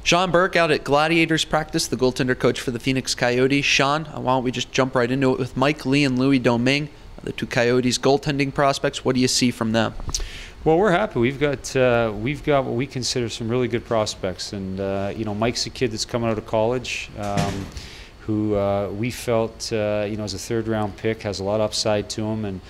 Sean Burke out at Gladiators practice, the goaltender coach for the Phoenix Coyotes. Sean, why don't we just jump right into it with Mike Lee and Louis Domingue, the two Coyotes goaltending prospects. What do you see from them? Well, we're happy. We've got what we consider some really good prospects, and Mike's a kid that's coming out of college, who we felt as a third-round pick, has a lot of upside to him, and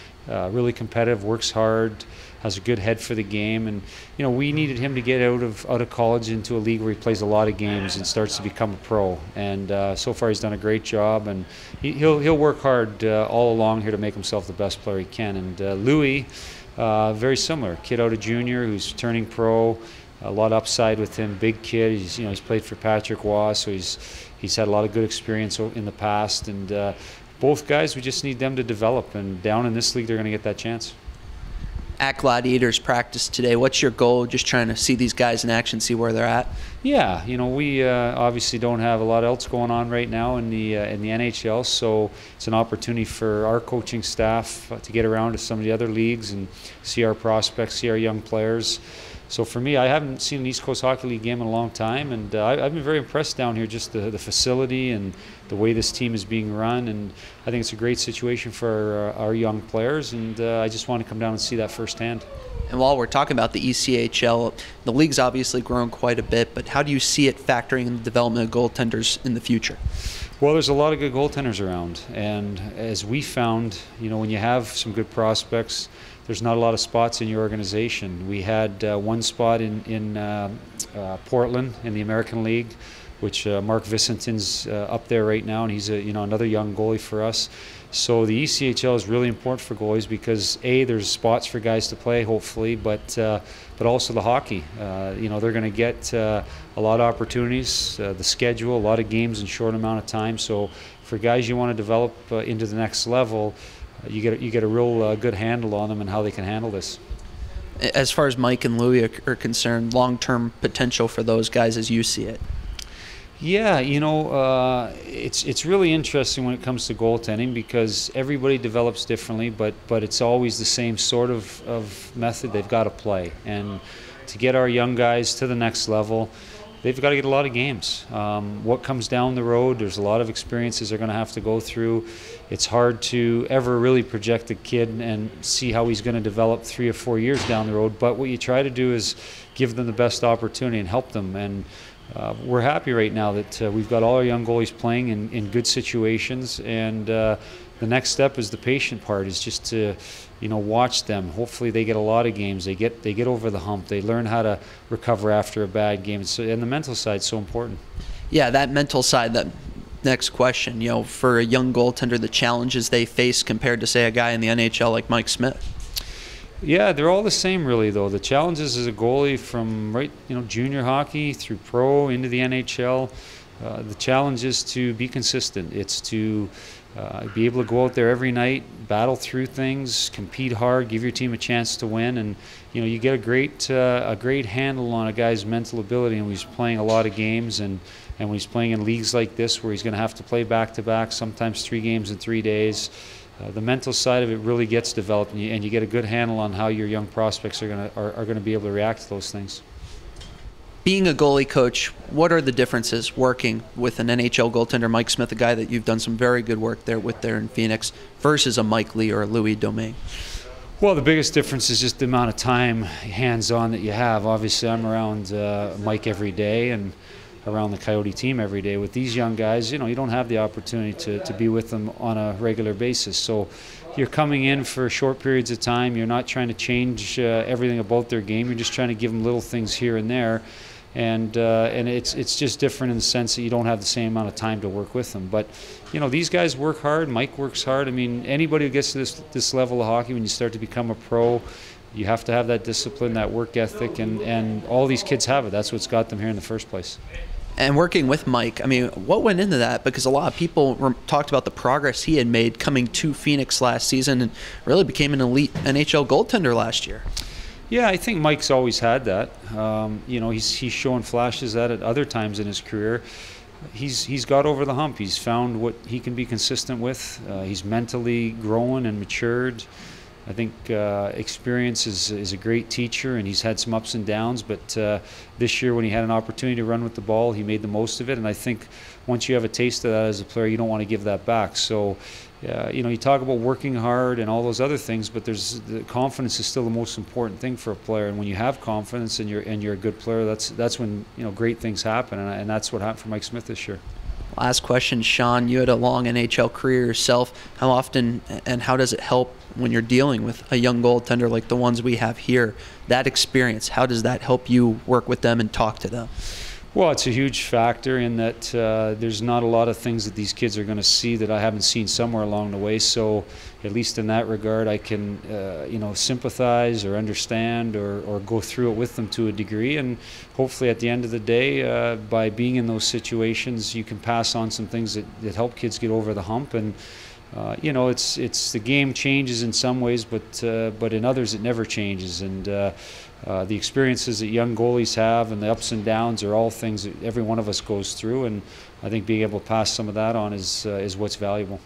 really competitive, works hard, has a good head for the game, and we needed him to get out of college into a league where he plays a lot of games and starts to become a pro. And so far he's done a great job, and he'll work hard all along here to make himself the best player he can. And Louis, very similar, kid out of junior who's turning pro, a lot of upside with him, big kid. He's played for Patrick Waugh, so he's had a lot of good experience in the past, and both guys, we just need them to develop, and down in this league they're going to get that chance. At Gladiators practice today, what's your goal? Just trying to see these guys in action, see where they're at? Yeah, we obviously don't have a lot else going on right now in the NHL, so it's an opportunity for our coaching staff to get around to some of the other leagues and see our prospects, see our young players. So for me, I haven't seen an East Coast Hockey League game in a long time, and I've been very impressed down here, just the facility and the way this team is being run, and I think it's a great situation for our young players, and I just want to come down and see that firsthand. And while we're talking about the ECHL, the league's obviously grown quite a bit, but how do you see it factoring in the development of goaltenders in the future? Well, there's a lot of good goaltenders around, and as we found, when you have some good prospects, there's not a lot of spots in your organization. We had one spot in Portland in the American League, which Mark Vicentin's up there right now, and he's another young goalie for us. So the ECHL is really important for goalies because there's spots for guys to play, hopefully, but also the hockey. They're going to get a lot of opportunities, the schedule, a lot of games in a short amount of time. So for guys you want to develop into the next level, you get a real good handle on them and how they can handle this. As far as Mike and Louis are concerned, long-term potential for those guys as you see it? Yeah, it's really interesting when it comes to goaltending because everybody develops differently, but it's always the same sort of method they've got to play. And to get our young guys to the next level, they've got to get a lot of games. What comes down the road, there's a lot of experiences they're going to have to go through. It's hard to ever really project a kid and see how he's going to develop 3 or 4 years down the road, but what you try to do is give them the best opportunity and help them. And we're happy right now that we've got all our young goalies playing in good situations, and the next step is the patient part, is just to watch them. Hopefully they get a lot of games, they get over the hump, they learn how to recover after a bad game, and the mental side is so important. Yeah, that mental side, that next question, for a young goaltender, the challenges they face compared to, say, a guy in the NHL like Mike Smith. Yeah, they're all the same, really, though. The challenges as a goalie from junior hockey through pro into the NHL, the challenge is to be consistent. It's to be able to go out there every night, battle through things, compete hard, give your team a chance to win, and you get a great handle on a guy's mental ability. And when he's playing a lot of games, and when he's playing in leagues like this where he's going to have to play back-to-back, sometimes 3 games in 3 days. The mental side of it really gets developed, and you get a good handle on how your young prospects are going to be able to react to those things. Being a goalie coach, what are the differences working with an NHL goaltender, Mike Smith, a guy that you've done some very good work there in Phoenix, versus a Mike Lee or a Louis Domingue? Well, the biggest difference is just the amount of time hands-on that you have. Obviously, I'm around Mike every day and around the Coyote team every day. With these young guys, you don't have the opportunity to be with them on a regular basis. So you're coming in for short periods of time. You're not trying to change everything about their game. You're just trying to give them little things here and there. And it's just different in the sense that you don't have the same amount of time to work with them. But these guys work hard. Mike works hard. I mean, anybody who gets to this level of hockey, when you start to become a pro, you have to have that discipline, that work ethic, and all these kids have it. That's what's got them here in the first place. And working with Mike, I mean, what went into that? Because a lot of people talked about the progress he had made coming to Phoenix last season and really became an elite NHL goaltender last year. Yeah, I think Mike's always had that. He's shown flashes at it other times in his career. He's got over the hump. He's found what he can be consistent with. He's mentally grown and matured. I think experience is a great teacher, and he's had some ups and downs, but this year when he had an opportunity to run with the ball, he made the most of it, and I think once you have a taste of that as a player, you don't want to give that back. So you know, you talk about working hard and all those other things, but the confidence is still the most important thing for a player, and when you have confidence and you're a good player, that's when, you know, great things happen, and that's what happened for Mike Smith this year. Last question, Sean, you had a long NHL career yourself. How often and how does it help when you're dealing with a young goaltender like the ones we have here? That experience, how does that help you work with them and talk to them? Well, it's a huge factor in that there's not a lot of things that these kids are going to see that I haven't seen somewhere along the way. So at least in that regard, I can you know, sympathize or understand or go through it with them to a degree. And hopefully at the end of the day, by being in those situations, you can pass on some things that help kids get over the hump. And you know, it's the game changes in some ways, but in others it never changes. And the experiences that young goalies have and the ups and downs are all things that every one of us goes through. And I think being able to pass some of that on is what's valuable.